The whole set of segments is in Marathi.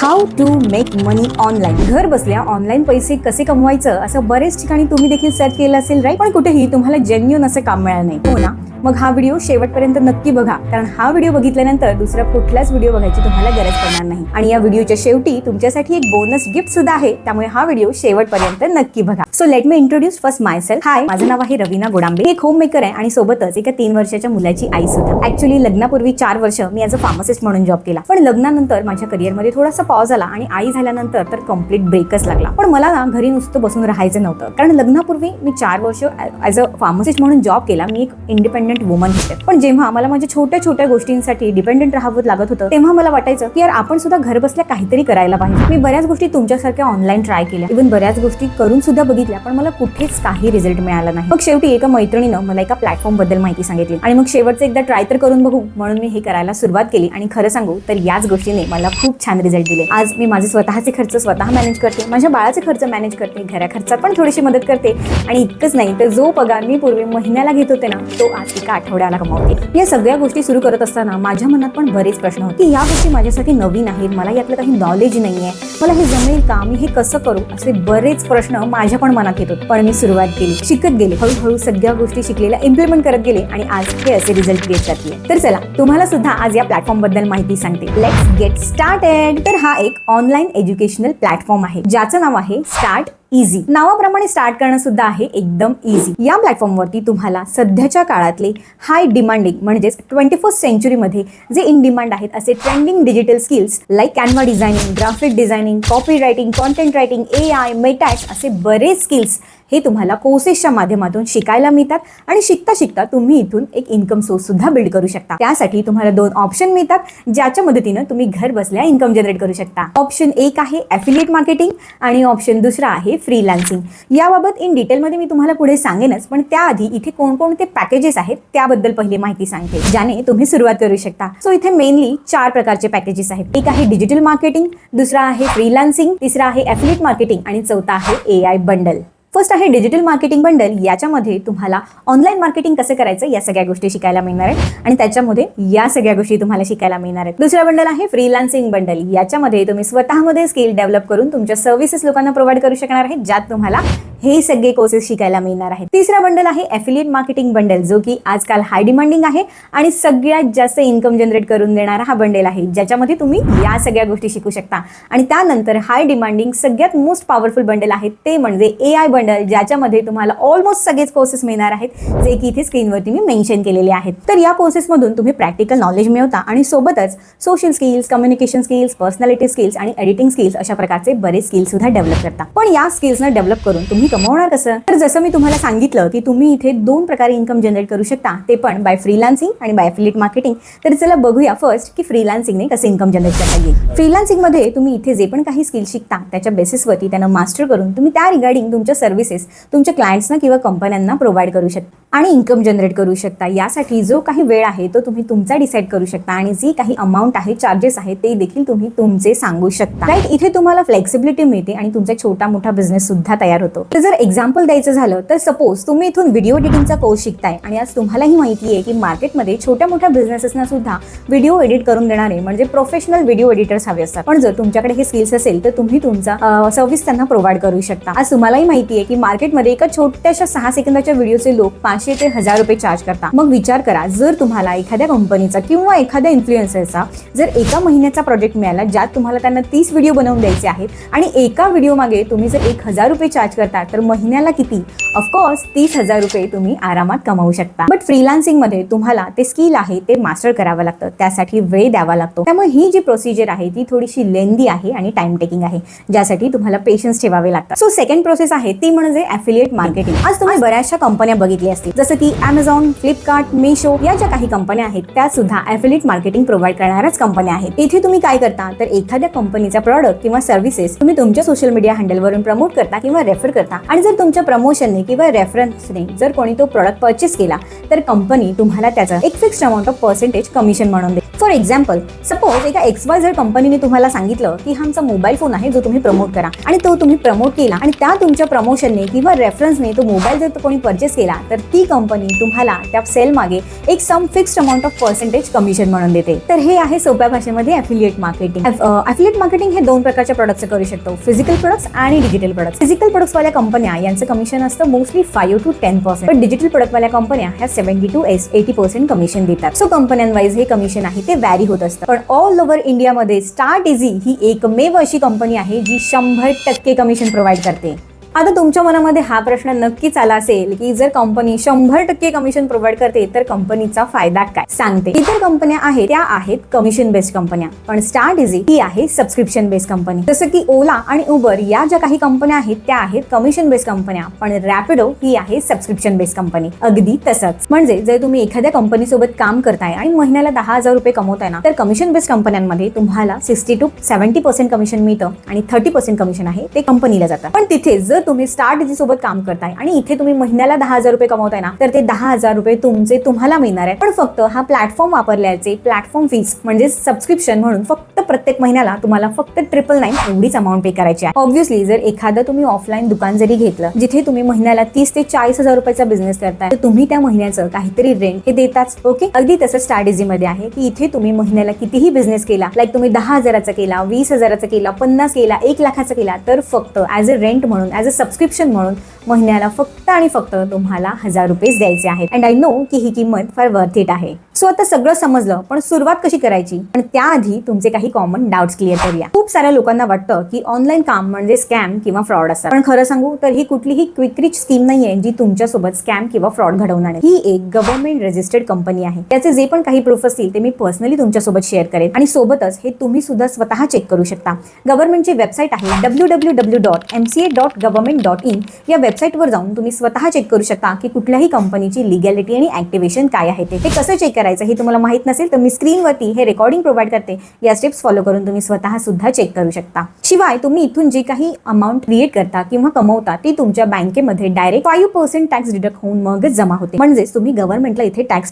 How to make money online. घर बसल्या ऑनलाईन पैसे कसे कमवायचं असं बरेच ठिकाणी तुम्ही देखील सर्च केलं असेल, राईट. पण कुठेही तुम्हाला जेन्युइन असं काम मिळालं नाही, हो ना. मग हा व्हिडिओ शेवटपर्यंत नक्की बघा, कारण हा व्हिडिओ बघितल्यानंतर दुसरा कुठलाच व्हिडिओ बघायची तुम्हाला गरज पडणार नाही. आणि या व्हिडिओच्या शेवटी तुमच्यासाठी एक बोनस गिफ्ट सुद्धा आहे, त्यामुळे हा व्हिडिओ शेवटपर्यंत नक्की बघा. So let me introduce first myself. Hi, माझं नाव आहे रवीना गोडांबे. एक होम मेकर आहे आणि सोबतच एका 3 वर्षाच्या मुलाची आई सुद्धा. ऍक्च्युली लग्नापूर्वी 4 वर्ष मी ॲज अ फार्मासिस्ट म्हणून जॉब केला, पण लग्नानंतर माझ्या करिअरमध्ये थोडासा पॉज आला आणि आई झाल्यानंतर तर कम्प्लीट ब्रेकच लागला. पण मला ना घरी नुसतं बसून राहायचं नव्हतं, कारण लग्नापूर्वी मी 4 वर्ष ॲज अ फार्मासिस्ट म्हणून जॉब केला. मी एक इंडिपेंडेंट वुमन होते. पण जेव्हा मला माझ्या छोट्या छोट्या गोष्टींसाठी डिपेंडेंट राहावं लागत होतं, तेव्हा मला वाटायचं की यार आपण सुद्धा घर बसल्या काहीतरी करायला पाहिजे. मी बऱ्याच गोष्टी तुमच्यासारख्या ऑनलाईन ट्राय केल्या, इव्हन बऱ्याच गोष्टी करून सुद्धा बघितल्या, पण मला कुठेच काही रिझल्ट मिळाला नाही. मग शेवटी एका मैत्रिणीनं मला एका प्लॅटफॉर्म बद्दल माहिती सांगितली आणि मग शेवटचं एकदा ट्राय तर करून बघू म्हणून मी हे करायला सुरुवात केली. आणि खरं सांगू तर याच गोष्टीने मला खूप छान रिझल्ट दिले. आज मी माझे स्वतःचे खर्च स्वतः मॅनेज करते, माझ्या बाळाचे खर्च मॅनेज करते, घरा खर्चात पण थोडीशी मदत करते. आणि इतकंच नाही तर जो पगार मी पूर्वी महिन्याला घेत होते ना, तो आज एका आठवड्याला कमावते. या सगळ्या गोष्टी सुरू करत असताना माझ्या मनात पण बरेच प्रश्न होते की या गोष्टी माझ्यासाठी नवीन आहेत, मला यातलं काही नॉलेज नाहीये, मला हे जमेल का, मी हे कसं करू, असे बरेच प्रश्न माझ्या पण मनात येत होते. पण मी सुरुवात केली, शिकत गेले, हळूहळू सगळ्या गोष्टी शिकलेल्या इम्प्लिमेंट करत गेले आणि आज हे असे रिझल्ट क्रिएट करते. तर चला तुम्हाला सुद्धा आज या प्लॅटफॉर्म बद्दल माहिती सांगते. Let's get started. तर हा एक ऑनलाईन एज्युकेशनल प्लॅटफॉर्म आहे ज्याचं नाव आहे स्टार्ट इझी. नावाप्रमाणे स्टार्ट करणं सुद्धा आहे एकदम इझी. या प्लॅटफॉर्मवरती तुम्हाला सध्याच्या काळातले हाय डिमांडिंग म्हणजेच 21st सेंचुरीमध्ये जे इन डिमांड आहेत असे trending digital skills like Canva designing, graphic designing, copy writing, content writing, AI, मेटॅक्स असे बरेच स्किल्स हे तुम्हाला कोर्सेसच्या माध्यमातून शिकायला मिळतात. आणि शिकता शिकता तुम्ही इथून एक इन्कम सोर्स सुद्धा बिल्ड करू शकता. त्यासाठी तुम्हाला 2 ऑप्शन मिळतात, ज्याच्या मदतीनं तुम्ही घर बसल्या इन्कम जनरेट करू शकता. ऑप्शन 1 आहे ॲफिलिएट मार्केटिंग आणि ऑप्शन दुसरा आहे फ्रीलान्सिंग. याबाबत इन डिटेलमध्ये मी तुम्हाला पुढे सांगेनच, पण त्याआधी इथे कोणकोणते पॅकेजेस आहेत त्याबद्दल पहिली माहिती सांगते, ज्याने तुम्ही सुरुवात करू शकता. सो इथे मेनली 4 प्रकारचे पॅकेजेस आहेत. एक आहे डिजिटल मार्केटिंग, दुसरा आहे फ्रीलान्सिंग, तिसरा आहे ॲफिलिएट मार्केटिंग आणि चौथा आहे AI बंडल. फर्स्ट आहे डिजिटल मार्केटिंग बंडल. याच्यामध्ये तुम्हाला ऑनलाईन मार्केटिंग कसं करायचं या सगळ्या गोष्टी शिकायला मिळणार आहेत आणि त्याच्यामध्ये या सगळ्या गोष्टी तुम्हाला शिकायला मिळणार आहेत. दुसरा बंडल आहे फ्रीलान्सिंग बंडल. याच्यामध्ये तुम्ही स्वतःमध्ये स्किल डेव्हलप करून तुमच्या सर्व्हिसेस लोकांना प्रोव्हाइड करू शकणार आहेत, ज्यात तुम्हाला हे सगळे कोर्सेस शिकायला मिळणार आहेत. तिसरा बंडल आहे ॲफिलिएट मार्केटिंग बंडल, जो की आजकाल हाय डिमांडिंग आहे आणि सगळ्यात जास्त इन्कम जनरेट करून देणारा हा बंडल आहे, ज्याच्यामध्ये तुम्ही या सगळ्या गोष्टी शिकू शकता. आणि त्यानंतर हाय डिमांडिंग सगळ्यात मोस्ट पॉवरफुल बंडल आहे ते म्हणजे AI बंडल, ज्याच्यामध्ये तुम्हाला ऑलमोस्ट सगळेच कोर्सेस मिळणार आहेत, जे की इथे स्क्रीनवरती मी मेन्शन केलेले आहेत. तर या कोर्सेसमधून तुम्ही प्रॅक्टिकल नॉलेज मिळवता आणि सोबतच social skills, communication skills, personality skills आणि एडिटिंग स्किल्स अशा प्रकारचे बरेच स्किल्स सुद्धा डेव्हलप करता. पण या स्किल्सना डेव्हलप करून तुम्ही कमवणार कसं? तर जसं मी तुम्हाला सांगितलं की तुम्ही इथे 2 प्रकारे इन्कम जनरेट करू शकता, ते पण बाय फ्रीलान्सिंग आणि बाय ॲफिलिएट मार्केटिंग. तर चला बघूया फर्स्ट की फ्रीलान्सिंगने कसं इन्कम जनरेट करता येईल. फ्रीलान्सिंगमध्ये तुम्ही इथे जे पण काही स्किल शिकता त्याच्या बेसिसवरती त्यांना मास्टर करून तुम्ही त्या रिगार्डिंग तुमच्या सर्व्हिसेस तुमच्या क्लायंट्सना किंवा कंपन्यांना प्रोव्हाइड करू शकता आणि इन्कम जनरेट करू शकता. यासाठी जो काही वेळ आहे तो तुम्ही तुमचा डिसाईड करू शकता आणि जी काही अमाऊंट आहे, चार्जेस आहे, ते देखील तुम्ही तुमचे सांगू शकता, राईट. इथे तुम्हाला फ्लेक्सिबिलिटी मिळते आणि तुमचा छोटा मोठा बिझनेस सुद्धा तयार होतो. तर जर एक्झाम्पल द्यायचं झालं तर सपोज तुम्ही इथून व्हिडिओ एडिटिंगचा कोर्स शिकताय आणि आज तुम्हालाही माहिती आहे की मार्केटमध्ये छोट्या मोठ्या बिझनेसेसना सुद्धा व्हिडिओ एडिट करून देणारे म्हणजे प्रोफेशनल व्हिडिओ एडिटर्स हवे असतात. पण जर तुमच्याकडे हे स्किल्स असेल तर तुम्ही तुमचा सर्व्हिस त्यांना प्रोव्हाइड करू शकता. आज तुम्हालाही माहिती आहे की मार्केटमध्ये एका छोट्याशा 6 सेकंदाच्या व्हिडिओचे लोक 500 ते 1000 रुपये चार्ज करतात. मग विचार करा, जर तुम्हाला एखाद्या कंपनीचा किंवा एखाद्या इन्फ्लुएन्सरचा जर एका महिन्याचा प्रोजेक्ट मिळाला, ज्यात तुम्हाला त्यांना 30 व्हिडिओ बनवून द्यायचे आहेत आणि एका व्हिडिओ मागे तुम्ही जर 1000 रुपये चार्ज करता, तर महिन्याला किती? ऑफकोर्स 30,000 रुपये तुम्ही आरामात कमावू शकता. बट फ्रीलान्सिंगमध्ये तुम्हाला ते स्किल आहे ते मास्टर करावं लागतं, त्यासाठी वेळ द्यावा लागतो. त्यामुळे ही जी प्रोसिजर आहे ती थोडीशी लेंदी आहे आणि टाइम टेकिंग आहे, ज्यासाठी तुम्हाला पेशन्स ठेवावे लागतात. सो सेकंड प्रोसेस आहे ती म्हणजे ॲफिलिएट मार्केटिंग. आज तुम्ही बऱ्याचशा कंपन्या बघितली असतील, जसं की Amazon, फ्लिपकार्ट, मीशो या ज्या काही कंपन्या आहेत त्या सुद्धा ॲफिलिएट मार्केटिंग प्रोव्हाइड करणाऱ्याच कंपन्या आहेत. इथे तुम्ही काय करता तर एखाद्या कंपनीचा प्रॉडक्ट किंवा सर्व्हिसेस तुम्ही तुमच्या सोशल मीडिया हँडलवरून प्रमोट करता किंवा रेफर करता आणि जर तुमच्या प्रमोशनने किंवा रेफरन्सने जर कोणी तो प्रॉडक्ट परचेस केला तर कंपनी तुम्हाला त्याचा एक fixed amount of percentage commission म्हणून देते. फॉर फॉर एक्झाम्पल, सपोज एका XYZ कंपनीने तुम्हाला सांगितलं की हा आमचा मोबाईल फोन आहे जो तुम्ही प्रमोट करा, आणि तो तुम्ही प्रमोट केला आणि त्या तुमच्या प्रमोशनने किंवा रेफरन्सने तो मोबाईल जर कोणी परचेस केला तर ती कंपनी तुम्हाला त्या सेल मागे एक some fixed amount of percentage commission म्हणून देते. तर हे आहे सोप्या भाषेमध्ये ॲफिलिएट मार्केटिंग. ॲफिलिएट मार्केटिंग हे दोन प्रकारच्या प्रोडक्ट्स करू शकतो, फिजिकल प्रोडक्ट्स आणि डिजिटल प्रोडक्ट्स. फिजिकल प्रोडक्ट्स वाल्या कंपन्या यांचं कमिशन असतं मोस्टली 5 to 10%, पण डिजिटल प्रोडक्ट वाल्या कंपन्या ह्या 70 to 80% कमिशन देतात. सो कंपन्यांवाईज हे कमिशन आहे ते व्हॅरी होत असतं. पण ऑल ओव्हर इंडियामध्ये स्टार्ट इझी ही एकमेव अशी कंपनी आहे जी 100% कमिशन प्रोव्हाइड करते. आता तुमच्या मनामध्ये हा प्रश्न नक्कीच आला असेल की जर कंपनी 100% कमिशन प्रोव्हाइड करते तर कंपनीचा फायदा काय? सांगते. इतर कंपन्या आहेत त्या आहेत कमिशन बेस्ड कंपन्या, पण स्टार्ट इझी ही आहे सबस्क्रिप्शन बेस्ड कंपनी. जसं की ओला आणि उबर या ज्या काही कंपन्या आहेत त्या आहेत कमिशन बेस्ड कंपन्या, पण रॅपिडो ही आहे सबस्क्रिप्शन बेस्ड कंपनी. अगदी तसंच. म्हणजे जर तुम्ही एखाद्या कंपनी सोबत काम करताय आणि महिन्याला 10,000 रुपये कमवताय ना, तर कमिशन बेस्ड कंपन्यांमध्ये तुम्हाला 60 to 70% कमिशन मिळतं आणि 30% कमिशन आहे ते कंपनीला जातं. पण तिथे जर तुम्ही स्टार्ट इझी सोबत काम करताय आणि इथे तुम्ही महिन्याला 10,000 रुपये कमवताय ना, तर ते 10,000 रुपये तुमचे तुम्हाला मिळणार आहे. पण फक्त हा प्लॅटफॉर्म वापरल्याचे प्लॅटफॉर्म फीस म्हणजे सबस्क्रिप्शन म्हणून फक्त प्रत्येक महिन्याला तुम्हाला फक्त 999 एवढीच अमाऊंट पे करायची आहे. ऑब्व्हियसली जर एखादं तुम्ही ऑफलाईन दुकान जरी घेतलं जिथे तुम्ही महिन्याला 30 ते 40,000 रुपयाचा बिझनेस करताय, तर तुम्ही त्या महिन्याचं काहीतरी रेंट हे देताच. ओके, अगदी तसं स्टार्ट इझी मध्ये आहे की इथे तुम्ही महिन्याला कितीही बिझनेस केला, लाईक तुम्ही 10,000चा केला, 20,000चा केला, 50 केला, 1 लाखाचा केला, तर फक्त ॲज अ रेंट म्हणून ॲज अ सबस्क्रिप्शन म्हणून महिन्याला फक्त आणि फक्त तुम्हाला 1,000 रुपये द्यायचे आहेत. अँड आय नो की ही किंमत फार वर्थ इट आहे. सो आता सगळं समजलं, पण सुरुवात कशी करायची? पण त्याआधी तुमचे काही कॉमन डाऊट्स क्लिअर करूया. खूप साऱ्या लोकांना वाटतं की ऑनलाईन काम म्हणजे स्कॅम किंवा फ्रॉड असतात, पण खरं सांगू तर ही कुठलीही क्विक रिच स्कीम नाहीये जी तुमच्यासोबत स्कॅम किंवा फ्रॉड घडवणार आहे. ही एक गव्हर्नमेंट रजिस्टर्ड कंपनी आहे. त्याचे जे पण काही प्रूफ असतील ते मी पर्सनली तुमच्यासोबत शेअर करेन, आणि सोबतच हे तुम्ही सुद्धा स्वतः चेक करू शकता. गव्हर्नमेंटची वेबसाईट आहे www.mca.government.in. या वेबसाईटवर जाऊन तुम्ही स्वतः चेक करू शकता की कुठल्याही कंपनीची लिगॅलिटी आणि ऍक्टिव्हेशन काय आहे. ते कसं चेक करायचं हे तुम्हाला माहित नसेल तर मी स्क्रीनवरती हे रेकॉर्डिंग प्रोव्हाइड करते. या स्टेप्स फॉलो करून तुम्ही स्वतः सुद्धा चेक करू शकता. शिवाय तुम्ही इथून जे काही अमाऊंट क्रिएट करता किंवा कमवता ती तुमच्या बँकेमध्ये डायरेक्ट 5% टॅक्स डिडक्ट होऊन मगच जमा होते. म्हणजेच तुम्ही गव्हर्नमेंटला इथे टॅक्स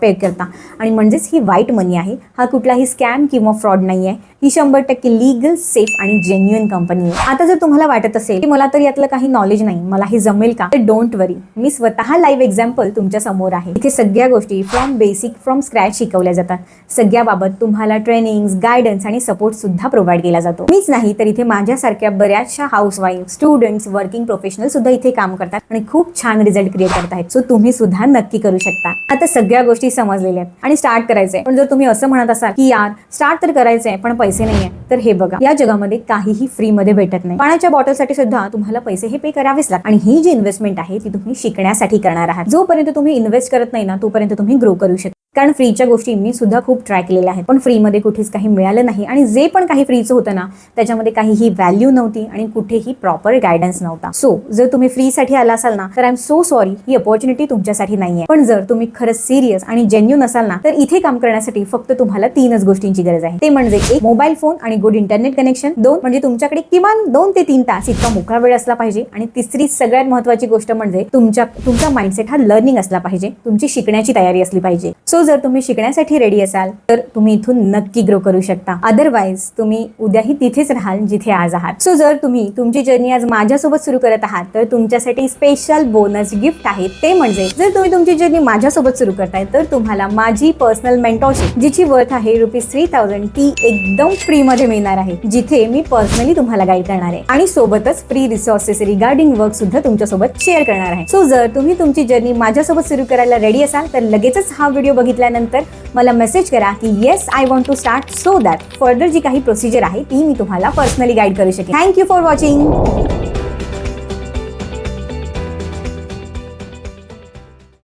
पे करता, आणि म्हणजेच ही व्हाईट मनी आहे. हा कुठलाही स्कॅम किंवा फ्रॉड नाहीये. ही 100% लीगल, सेफ आणि जेन्युइन कंपनी आहे. आता जर तुम्हाला वाटत असेल की मला तर यातलं काही नॉलेज नाही, मला हे जमेल का, तर डोंट वरी, मी स्वतः लाईव्ह एक्झाम्पल तुमच्या समोर आहे. इथे सगळ्या गोष्टी फ्रॉम स्क्रॅच शिकवल्या जातात. सगळ्याबाबत तुम्हाला ट्रेनिंग्स, गायडन्स आणि सपोर्ट सुद्धा प्रोव्हाइड केला जातो. मीच नाही तर इथे माझ्यासारख्या बऱ्याचशा हाऊसवाईफ, स्टुडंट्स, वर्किंग प्रोफेशनल सुद्धा इथे काम करतात आणि खूप छान रिझल्ट क्रिएट करत आहेत. सो तुम्ही सुद्धा नक्की करू शकता. आता सगळ्या गोष्टी समजलेल्या आहेत आणि स्टार्ट करायचंय. पण जर तुम्ही असं म्हणत असाल की यार स्टार्ट तर करायचंय पण पैसे नाहीये, तर हे बघा, या जगामध्ये काहीही फ्री मध्ये भेटत नाही. पाण्याच्या बॉटलसाठी सुद्धा तुम्हाला पैसे हे पे करावेच लागतात, आणि ही जी इन्व्हेस्टमेंट आहे ती तुम्ही शिकण्यासाठी करणार आहात. जोपर्यंत तुम्ही इन्व्हेस्ट करत नाही ना, तोपर्यंत तुम्ही ग्रो करू शकता. कारण फ्रीच्या गोष्टी मी सुद्धा खूप ट्राय केलेल्या आहेत, पण फ्रीमध्ये कुठेच काही मिळालं नाही. आणि जे पण काही फ्रीचं होतं ना, त्याच्यामध्ये काहीही व्हॅल्यू नव्हती आणि कुठेही प्रॉपर गायडन्स नव्हता. सो जर तुम्ही फ्रीसाठी आला असाल ना, तर I am so sorry, he opportunity तुमच्यासाठी नाहीये. पण जर तुम्ही खरंच सिरियस आणि जेन्युइन असाल ना, तर इथे काम करण्यासाठी फक्त तुम्हाला 3च गोष्टींची गरज आहे. ते म्हणजे 1 मोबाईल फोन आणि गुड इंटरनेट कनेक्शन, 2 म्हणजे तुमच्याकडे किमान 2 ते 3 तास इतका मोकळा वेळ असला पाहिजे, आणि तिसरी सगळ्यात महत्त्वाची गोष्ट म्हणजे तुमचा माइंडसेट हा लर्निंग असला पाहिजे, तुमची शिकण्याची तयारी असली पाहिजे. सो जर तुम्ही शिकण्यासाठी रेडी असाल तर तुम्ही इथून नक्की ग्रो करू शकता. अदरवाईज तुम्ही उद्याही तिथेच राहाल जिथे आज आहात. सो जर तुम्ही तुमची जर्नी आज माझ्यासोबत सुरू करत आहात तर तुमच्यासाठी स्पेशल बोनस गिफ्ट आहे. ते म्हणजे जर तुम्ही तुमची जर्नी माझ्यासोबत सुरू करताय तर तुम्हाला माझी पर्सनल मेंटॉरशिप जिची वर्थ आहे ₹3,000 ती एकदम फ्री मध्ये मिळणार आहे, जिथे मी पर्सनली तुम्हाला गाईड करणार आहे आणि सोबतच फ्री रिसोर्सेस रिगार्डिंग वर्क सुद्धा तुमच्यासोबत शेअर करणार आहे. सो जर तुम्ही तुमची जर्नी माझ्यासोबत सुरू करायला रेडी असाल तर लगेचच हा व्हिडिओ बघितल्यानंतर मला मेसेज करा की yes I want to start, so that further जी काही प्रोसिजर आहे ती मी तुम्हाला पर्सनली गाईड करू शकेन. Thank you for watching.